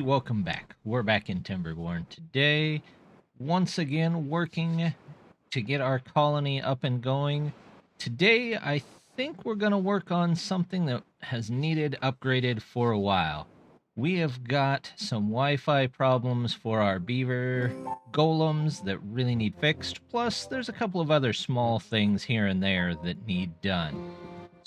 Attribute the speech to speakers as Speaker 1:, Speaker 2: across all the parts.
Speaker 1: welcome back. We're back in Timberborn today, once again working to get our colony up and going. Today, I think we're going to work on something that has needed upgraded for a while. We have got some Wi-Fi problems for our beaver golems that really need fixed, plus there's a couple of other small things here and there that need done.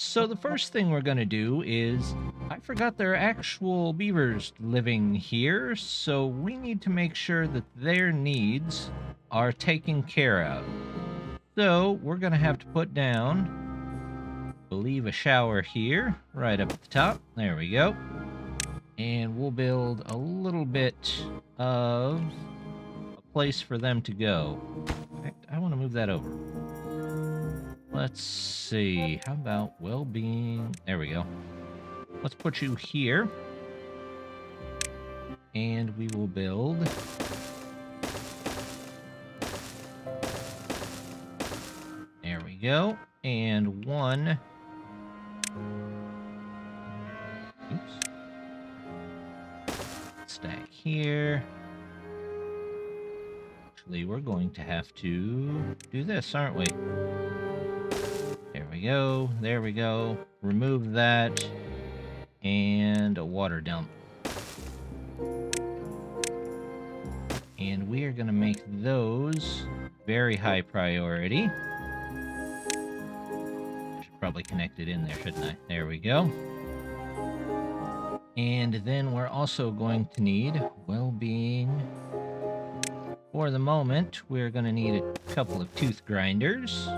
Speaker 1: So the first thing we're going to do is, I forgot there are actual beavers living here, so we need to make sure that their needs are taken care of. So we're going to have to put down, I believe, a shower here, right up at the top. There we go. And we'll build a little bit of a place for them to go. In fact, I want to move that over. Let's see, how about well-being? There we go. Let's put you here. And we will build there we go. And one. Oops. Stack here. Actually, we're going to have to do this, aren't we? There we go. There we go. Remove that. And a water dump. And we are going to make those very high priority. Should probably connect it in there, shouldn't I? There we go. And then we're also going to need well-being. For the moment, we're going to need a couple of tooth grinders.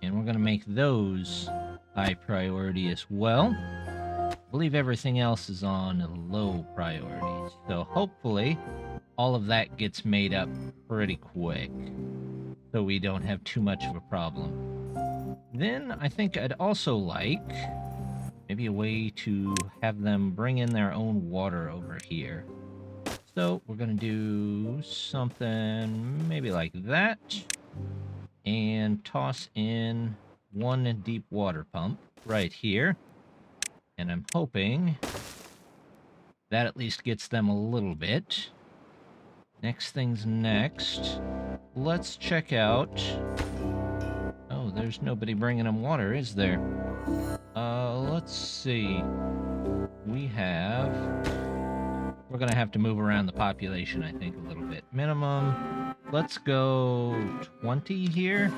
Speaker 1: And we're going to make those high priority as well. I believe everything else is on low priority. So hopefully all of that gets made up pretty quick, so we don't have too much of a problem. Then I think I'd also like maybe a way to have them bring in their own water over here. So we're going to do something maybe like that. And toss in one deep water pump right here. And I'm hoping that at least gets them a little bit. Next thing's next. Let's check out... Oh, there's nobody bringing them water, is there? Let's see. We have... We're going to have to move around the population, I think, a little bit. Minimum... Let's go 20 here.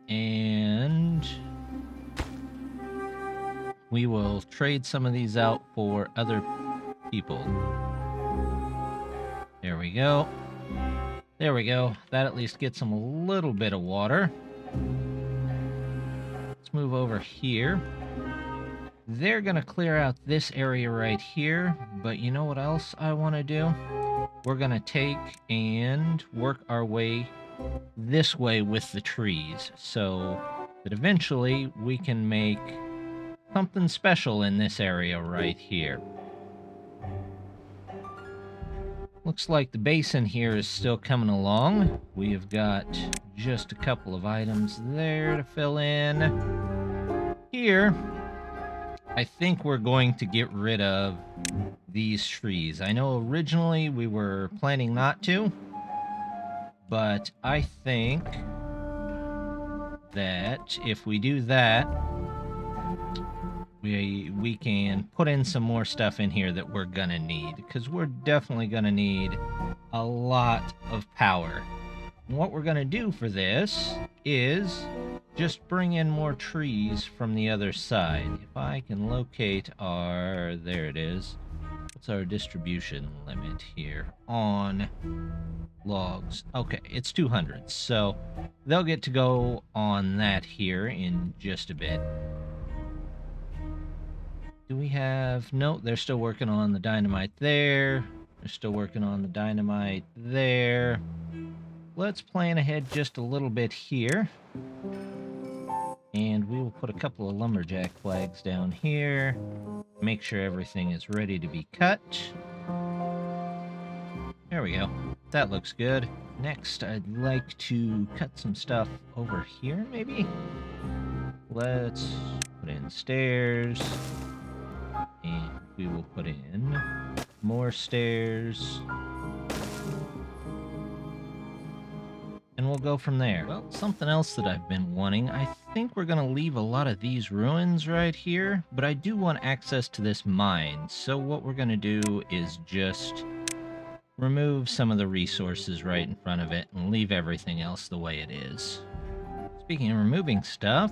Speaker 1: And we will trade some of these out for other people. There we go. There we go. That at least gets them a little bit of water. Let's move over here. They're going to clear out this area right here, but you know what else I want to do? We're going to take and work our way this way with the trees, so that eventually we can make something special in this area right here. Looks like the basin here is still coming along. We have got just a couple of items there to fill in. Here, I think we're going to get rid of these trees. I know originally we were planning not to, but I think that if we do that, we can put in some more stuff in here that we're gonna need, because we're definitely gonna need a lot of power. And what we're gonna do for this is just bring in more trees from the other side. If I can locate our... There it is. What's our distribution limit here on logs? Okay, it's 200, so they'll get to go on that here in just a bit. Do we have... No, they're still working on the dynamite there. They're still working on the dynamite there. Let's plan ahead just a little bit here. And we will put a couple of lumberjack flags down here. Make sure everything is ready to be cut. There we go. That looks good. Next, I'd like to cut some stuff over here, maybe? Let's put in stairs. And we will put in more stairs. And we'll go from there. Well, something else that I've been wanting, I think we're going to leave a lot of these ruins right here, but I do want access to this mine. So what we're going to do is just remove some of the resources right in front of it and leave everything else the way it is. Speaking of removing stuff,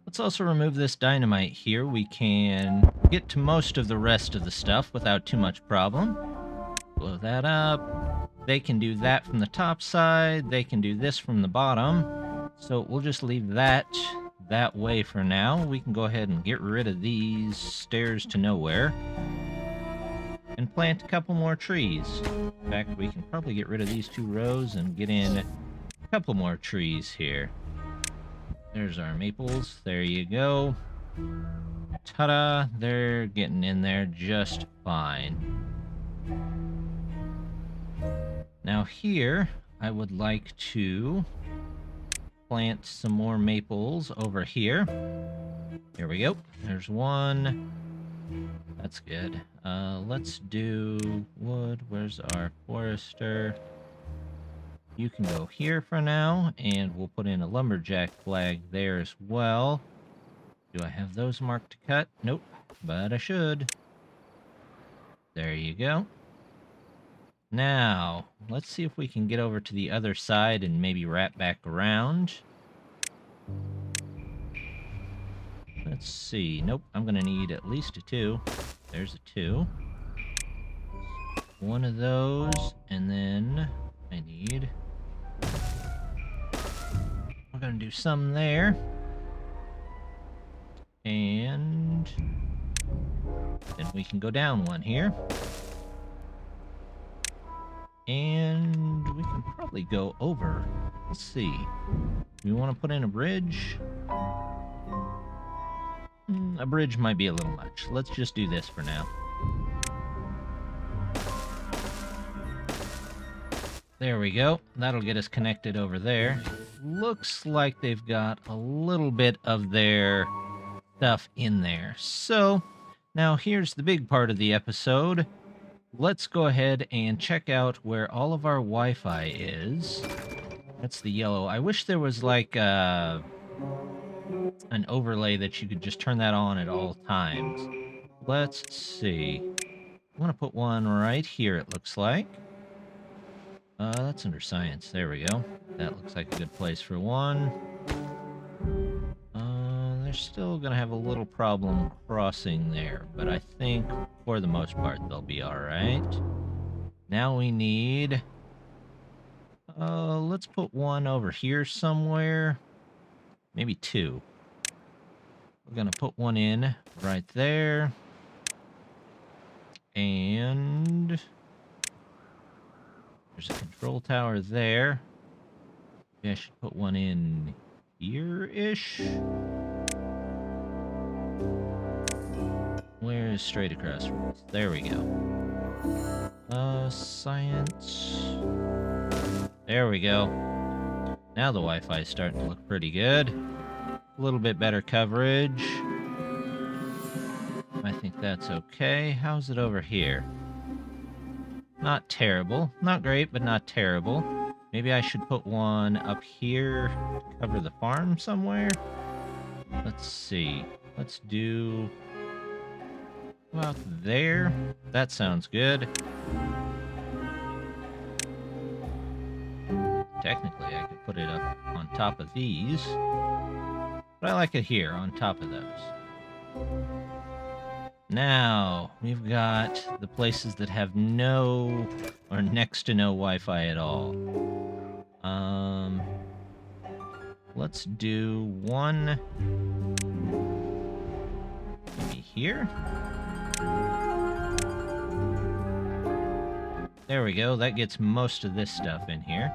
Speaker 1: let's also remove this dynamite here. We can get to most of the rest of the stuff without too much problem. Blow that up. They can do that from the top side. They can do this from the bottom. So we'll just leave that way for now. We can go ahead and get rid of these stairs to nowhere and plant a couple more trees. In fact, we can probably get rid of these 2 rows and get in a couple more trees here. There's our maples. There you go. Ta-da! They're getting in there just fine. Now here, I would like to plant some more maples over here. Here we go. There's one. That's good. Let's do wood. Where's our forester? You can go here for now, and we'll put in a lumberjack flag there as well. Do I have those marked to cut? Nope, but I should. There you go. Now, let's see if we can get over to the other side and maybe wrap back around. Let's see. Nope, I'm going to need at least a 2. There's a 2. One of those, and then I need... We're going to do some there. And then we can go down one here. And we can probably go over. Let's see. We want to put in a bridge. A bridge might be a little much. Let's just do this for now. There we go. That'll get us connected over there. Looks like they've got a little bit of their stuff in there. So, now here's the big part of the episode. Let's go ahead and check out where all of our Wi-Fi is. That's the yellow. I wish there was like an overlay that you could just turn that on at all times. Let's see. I want to put one right here, it looks like. That's under science. There we go. That looks like a good place for one. They're still going to have a little problem crossing there, but I think for the most part they'll be alright. Now we need... let's put one over here somewhere. Maybe 2. We're going to put one in right there. And... there's a control tower there. Maybe I should put one in here-ish. Where is straight across from us? There we go. Science. There we go. Now the Wi-Fi is starting to look pretty good. A little bit better coverage. I think that's okay. How's it over here? Not terrible. Not great, but not terrible. Maybe I should put one up here to cover the farm somewhere? Let's see. Let's do... about there. That sounds good. Technically, I could put it up on top of these. But I like it here, on top of those. Now, we've got the places that have no, or next to no Wi-Fi at all. Let's do one... maybe here? There we go, that gets most of this stuff in here.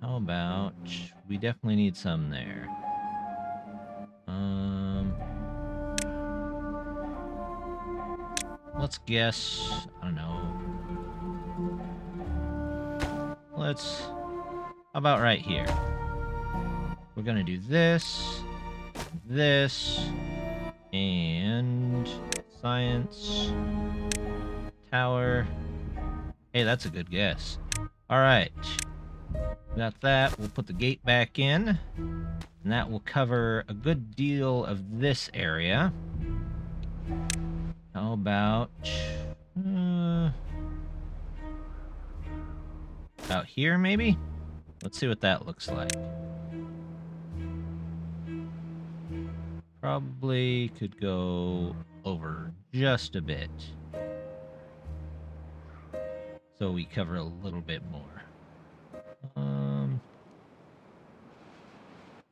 Speaker 1: How about... we definitely need some there. Let's guess... I don't know. Let's... how about right here? We're gonna do this, this, And science tower. Hey, that's a good guess. All right. Got that. We'll put the gate back in. And that will cover a good deal of this area. How about... out here, maybe? Let's see what that looks like. Probably could go over just a bit. So we cover a little bit more.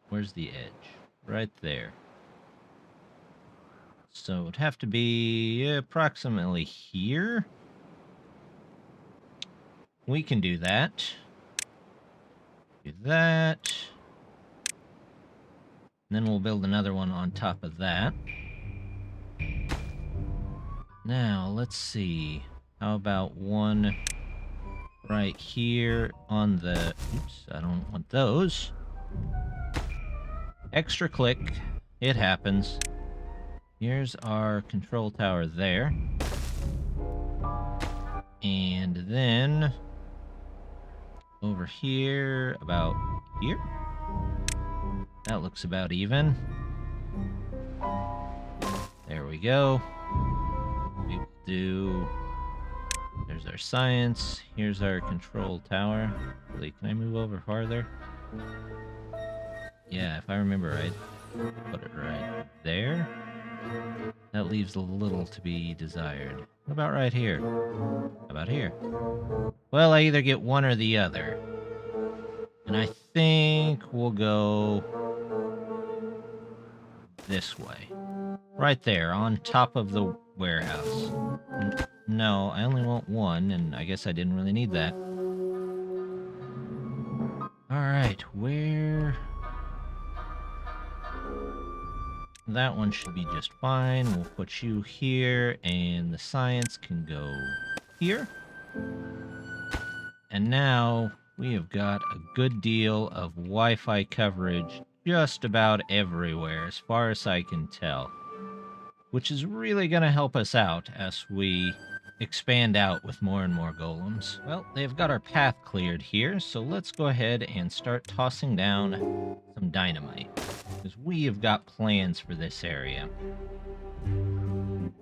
Speaker 1: Where's the edge? Right there. So it'd have to be approximately here. We can do that. Do that. And then we'll build another one on top of that. Now, let's see. How about one right here on the... Oops, I don't want those. Extra click. It happens. Here's our control tower there. And then... over here, about here. That looks about even. There we go. We will do... There's our science. Here's our control tower. Really, can I move over farther? Yeah, if I remember right. Put it right there. That leaves a little to be desired. What about right here? How about here? Well, I either get one or the other. And I think we'll go this way. Right there, on top of the warehouse. No, I only want one, and I guess I didn't really need that. Alright, where... That one should be just fine. We'll put you here, and the science can go here. And now we have got a good deal of Wi-Fi coverage just about everywhere, as far as I can tell. Which is really going to help us out as we expand out with more and more golems. Well, they've got our path cleared here, so let's go ahead and start tossing down some dynamite. Because we have got plans for this area.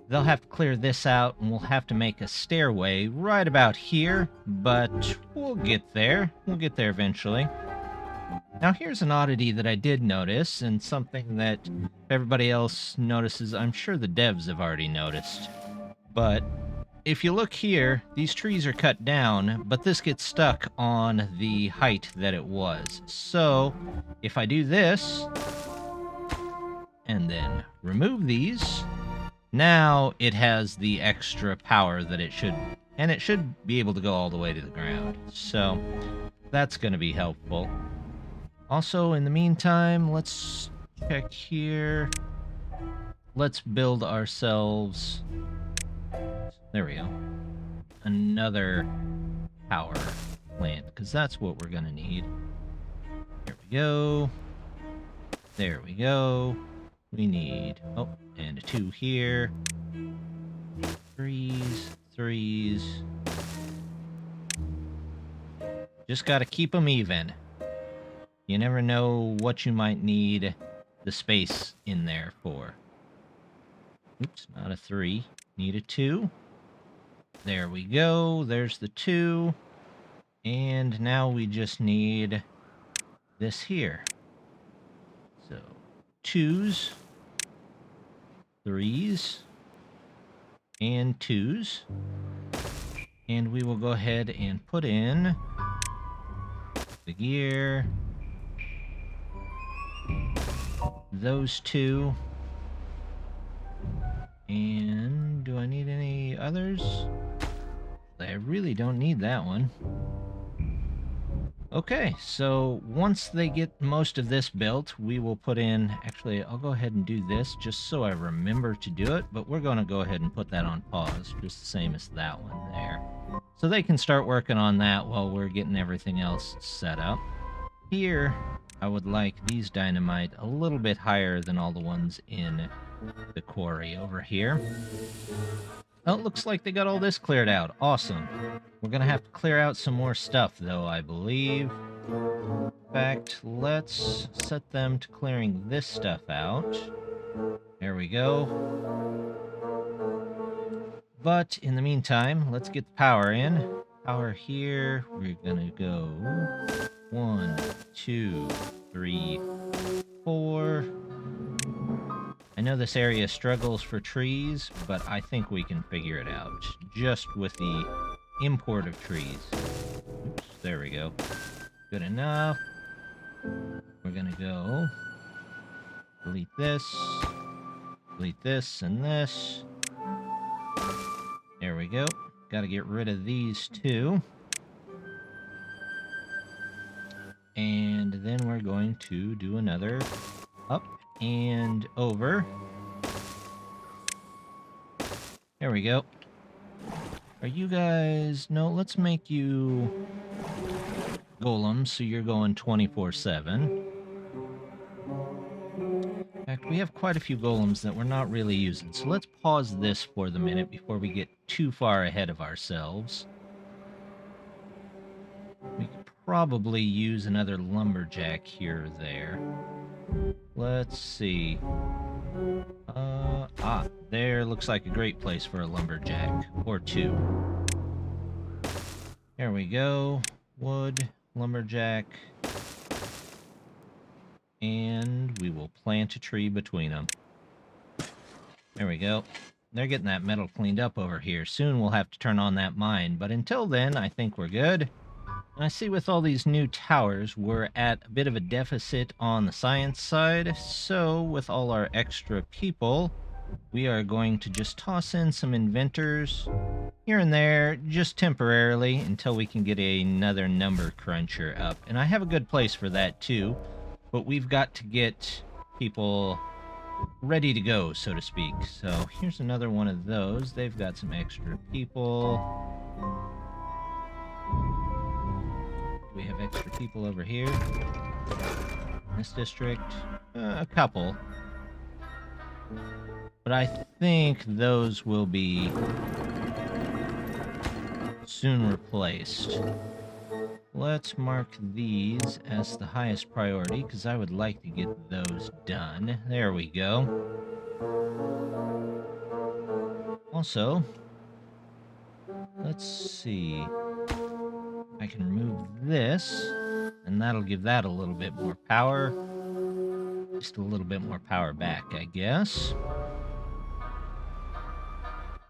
Speaker 1: They'll have to clear this out, and we'll have to make a stairway right about here, but we'll get there. We'll get there eventually. Now here's an oddity that I did notice, and something that if everybody else notices, I'm sure the devs have already noticed. But if you look here, these trees are cut down, but this gets stuck on the height that it was. So if I do this, and then remove these, now it has the extra power that it should, and it should be able to go all the way to the ground. So that's going to be helpful. Also, in the meantime, let's check here. Let's build ourselves... There we go. Another power plant, because that's what we're going to need. There we go. There we go. We need... Oh, and a 2 here. Threes. Just got to keep them even. You never know what you might need the space in there for. Oops, not a 3. Need a 2. There we go. There's the 2. And now we just need this here. So, 2s, 3s, and 2s. And we will go ahead and put in the gear. Those 2. And do I need any others? I really don't need that one. Okay, so once they get most of this built, we will put in... Actually, I'll go ahead and do this just so I remember to do it, but we're going to go ahead and put that on pause, just the same as that one there. So they can start working on that while we're getting everything else set up. Here, I would like these dynamite a little bit higher than all the ones in the quarry over here. Oh, it looks like they got all this cleared out. Awesome. We're gonna have to clear out some more stuff, though, I believe. In fact, let's set them to clearing this stuff out. There we go. But in the meantime, let's get the power in. Power here. We're gonna go 1, 2, 3, 4. I know this area struggles for trees, but I think we can figure it out just with the import of trees. Oops, there we go. Good enough. We're gonna go delete this, and this. There we go. Gotta get rid of these two. And then we're going to do another up and over. There we go. Are you guys... No, let's make you golems, so you're going 24/7. In fact, we have quite a few golems that we're not really using, so let's pause this for the minute before we get too far ahead of ourselves. We could probably use another lumberjack here or there. Let's see. There looks like a great place for a lumberjack. Or two. There we go. Wood, lumberjack. And we will plant a tree between them. There we go. They're getting that metal cleaned up over here. Soon we'll have to turn on that mine, but until then, I think we're good. And I see with all these new towers, we're at a bit of a deficit on the science side, so with all our extra people, we are going to just toss in some inventors here and there, just temporarily, until we can get another number cruncher up. And I have a good place for that too, but we've got to get people ready to go, so to speak. So here's another one of those. They've got some extra people. We have extra people over here. In this district, a couple. But I think those will be soon replaced. Let's mark these as the highest priority, because I would like to get those done. There we go. Also, let's see. I can remove this, and that'll give that a little bit more power. Just a little bit more power back, I guess.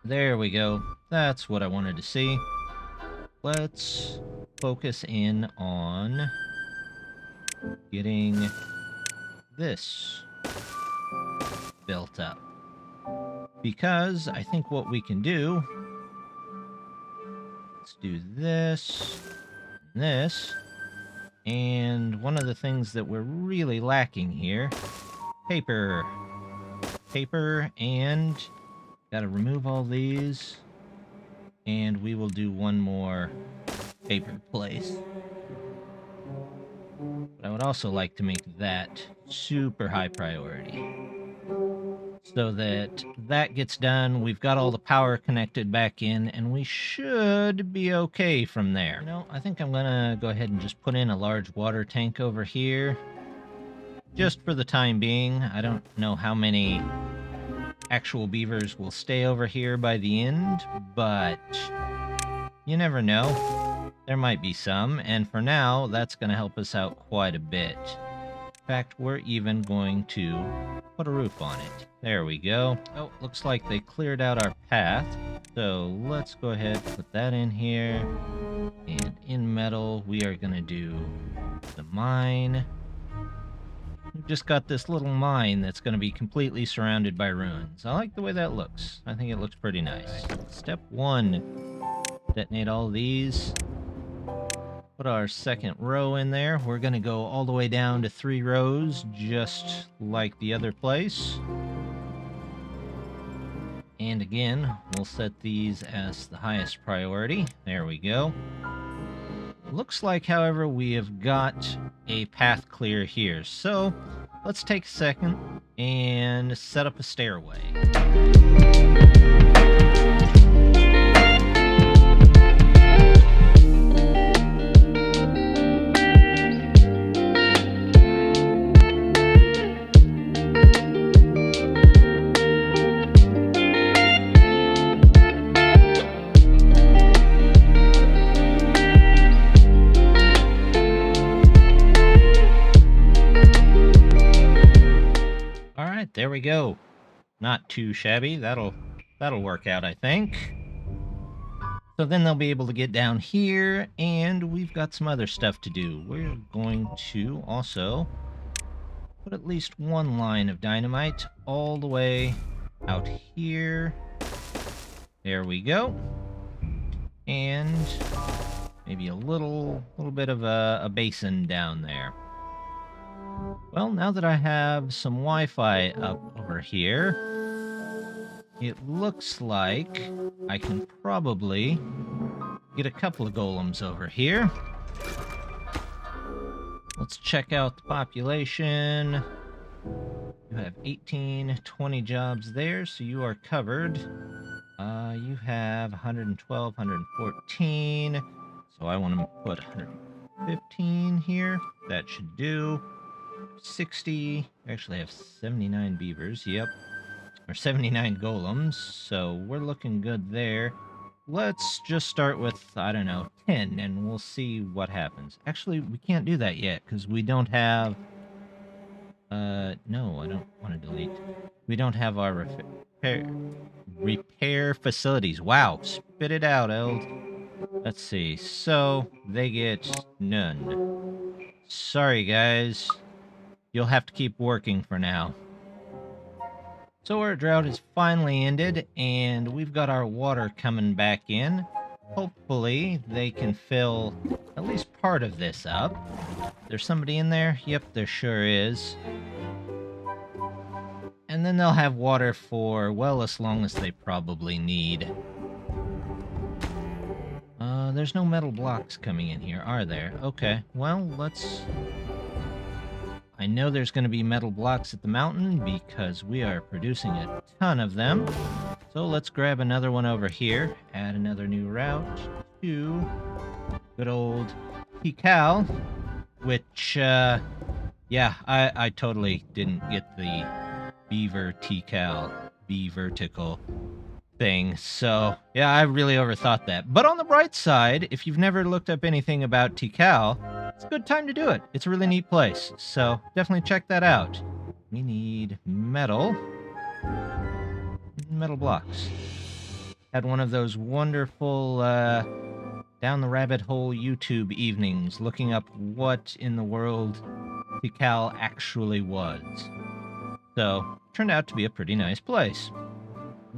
Speaker 1: There we go. That's what I wanted to see. Let's focus in on getting this built up. Because I think what we can do... Let's do this, and this, and one of the things that we're really lacking here, paper, and gotta remove all these, and we will do one more paper place. But I would also like to make that super high priority, so that that gets done, we've got all the power connected back in, and we should be okay from there. You know, I think I'm gonna go ahead and just put in a large water tank over here, just for the time being. I don't know how many actual beavers will stay over here by the end, but you never know. There might be some, and for now, that's gonna help us out quite a bit. In fact, we're even going to put a roof on it. There we go. Oh, looks like they cleared out our path. So let's go ahead, put that in here. And in metal, we are going to do the mine. We've just got this little mine that's going to be completely surrounded by ruins. I like the way that looks. I think it looks pretty nice. Step 1, detonate all these. Put our second row in there. We're going to go all the way down to 3 rows, just like the other place. And again, we'll set these as the highest priority. There we go. Looks like, however, we have got a path clear here. So let's take a second and set up a stairway. There we go. Not too shabby. That'll work out, I think. So then they'll be able to get down here, and we've got some other stuff to do. We're going to also put at least one line of dynamite all the way out here. There we go. And maybe a little bit of a basin down there. Well, now that I have some Wi-Fi up over here, it looks like I can probably get a couple of golems over here. Let's check out the population. You have 18, 20 jobs there, so you are covered. You have 112, 114, so I want to put 115 here. That should do. 60, we actually have 79 beavers, yep, or 79 golems, so we're looking good there. Let's just start with, I don't know, 10, and we'll see what happens. Actually, we can't do that yet, because we don't have, no, I don't want to delete. We don't have our repair facilities. Wow, spit it out, Eld. Let's see, so they get none. Sorry, guys. You'll have to keep working for now. So our drought is finally ended, and we've got our water coming back in. Hopefully, they can fill at least part of this up. There's somebody in there? Yep, there sure is. And then they'll have water for, well, as long as they probably need. There's no metal blocks coming in here, are there? Okay, well, let's... I know there's going to be metal blocks at the mountain because we are producing a ton of them. So let's grab another one over here, add another new route to good old Tikal, which, yeah, I totally didn't get the Beaver Tikal, B-vertical thing. So, yeah, I really overthought that. But on the bright side, if you've never looked up anything about Tikal, it's a good time to do it. It's a really neat place, so definitely check that out. We need metal blocks. Had one of those wonderful down the rabbit hole YouTube evenings looking up what in the world Tikal actually was. So, turned out to be a pretty nice place.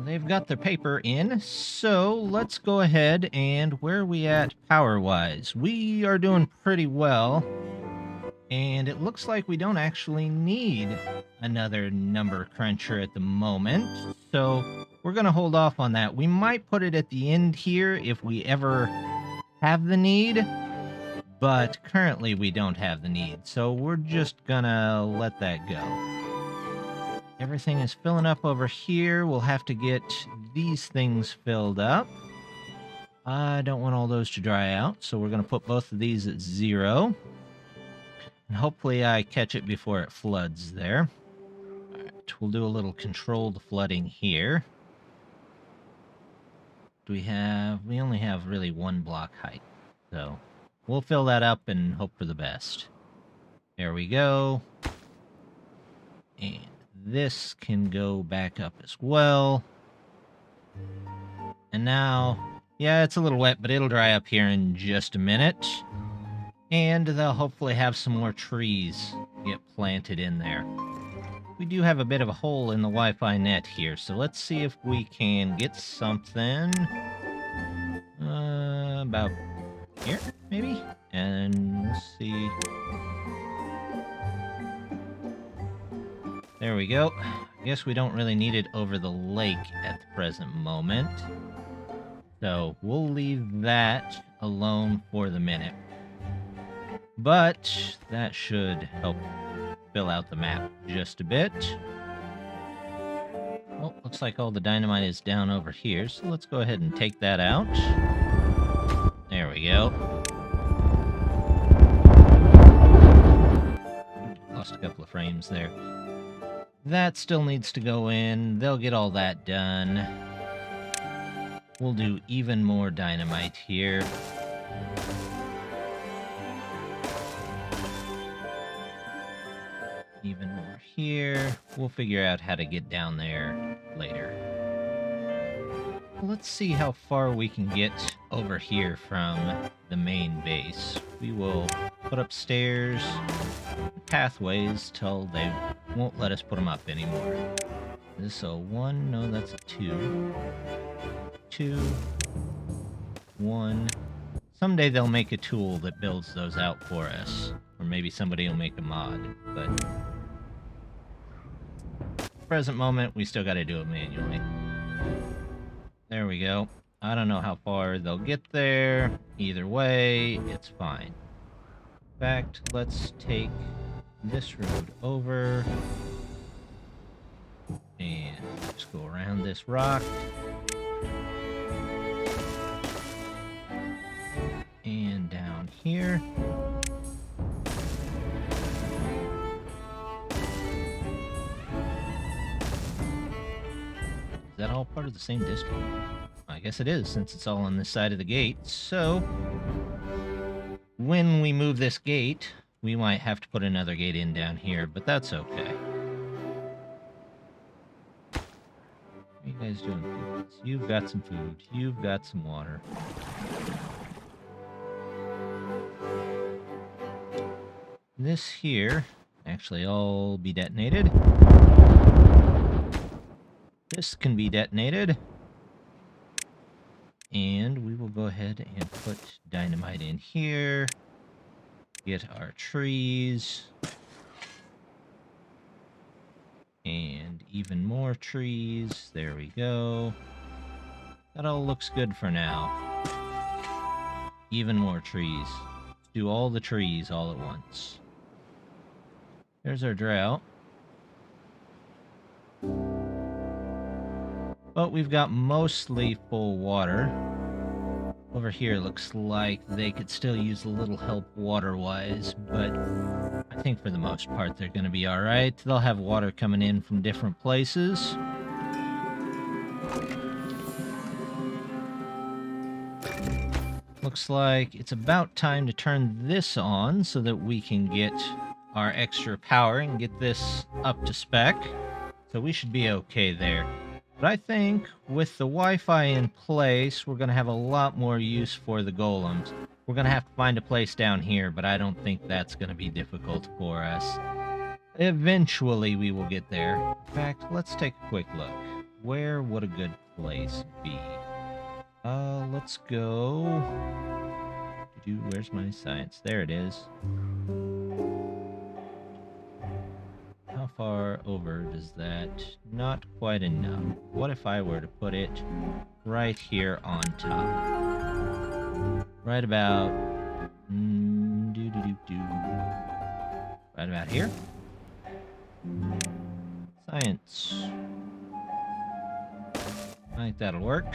Speaker 1: They've got their paper in, so let's go ahead and where are we at power-wise? We are doing pretty well, and it looks like we don't actually need another number cruncher at the moment, so we're going to hold off on that. We might put it at the end here if we ever have the need, but currently we don't have the need, so we're just gonna let that go. Everything is filling up over here. We'll have to get these things filled up. I don't want all those to dry out, so we're going to put both of these at 0. And hopefully I catch it before it floods there. All right, we'll do a little controlled flooding here. We only have really one block height, so we'll fill that up and hope for the best. There we go. And this can go back up as well. And now, yeah, it's a little wet, but it'll dry up here in just a minute. And they'll hopefully have some more trees get planted in there. We do have a bit of a hole in the Wi-Fi net here, so let's see if we can get something about here, maybe? And we'll see. There we go. I guess we don't really need it over the lake at the present moment. So we'll leave that alone for the minute. But that should help fill out the map just a bit. Oh, looks like all the dynamite is down over here, so let's go ahead and take that out. There we go. Lost a couple of frames there. That still needs to go in. They'll get all that done. We'll do even more dynamite here. Even more here. We'll figure out how to get down there later. Let's see how far we can get over here from the main base. We will put up stairs, pathways till they won't let us put them up anymore. Is this a 1? No, that's a 2. 2. 1. Someday they'll make a tool that builds those out for us. Or maybe somebody will make a mod, but present moment, we still gotta do it manually. There we go. I don't know how far they'll get there. Either way, it's fine. In fact, let's take this road over and just go around this rock. And down here. Is that all part of the same district? I guess it is, since it's all on this side of the gate. So, when we move this gate, we might have to put another gate in down here, but that's okay. What are you guys doing, foods? You've got some food. You've got some water. This here, actually all be detonated. This can be detonated. And we will go ahead and put dynamite in here. Get our trees. And even more trees. There we go. That all looks good for now. Even more trees. Do all the trees all at once. There's our drought. But we've got mostly full water. Over here looks like they could still use a little help water-wise, but I think for the most part they're going to be alright. They'll have water coming in from different places. Looks like it's about time to turn this on so that we can get our extra power and get this up to spec. So we should be okay there. But I think with the Wi-Fi in place, we're going to have a lot more use for the golems. We're going to have to find a place down here, but I don't think that's going to be difficult for us. Eventually, we will get there. In fact, let's take a quick look. Where would a good place be? Let's go... Where's my science? There it is. How far over does that? Not quite enough. What if I were to put it right here on top? Right about... Right about here? Science. I think that'll work.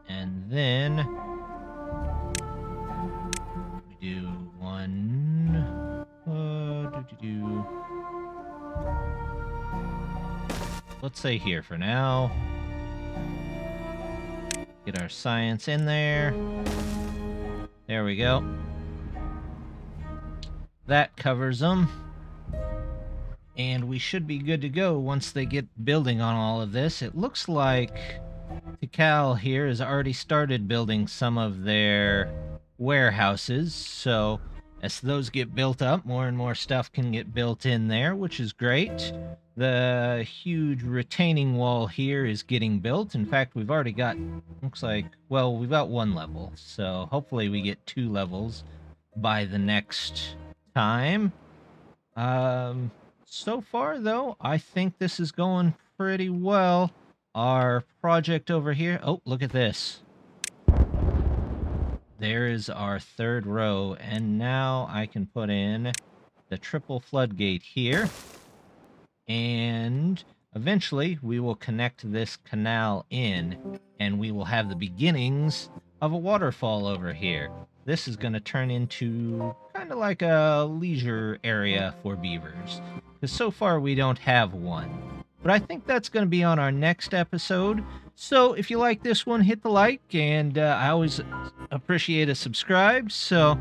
Speaker 1: And then... we do one... Let's say here for now. Get our science in there. There we go. That covers them. And we should be good to go once they get building on all of this. It looks like Tikal here has already started building some of their warehouses. So as those get built up, more and more stuff can get built in there, which is great. The huge retaining wall here is getting built. In fact, we've already got, looks like, well, we've got 1 level. So hopefully we get 2 levels by the next time. So far, though, I think this is going pretty well. Our project over here, oh, look at this. there is our third row, and now I can put in the triple floodgate here, and eventually we will connect this canal in, and we will have the beginnings of a waterfall over here. This is going to turn into kind of like a leisure area for beavers, because so far we don't have one. But I think that's going to be on our next episode. So if you like this one, hit the like, and I always appreciate a subscribe. So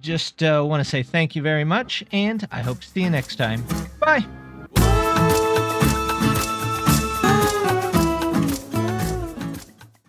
Speaker 1: just want to say thank you very much, and I hope to see you next time. Bye!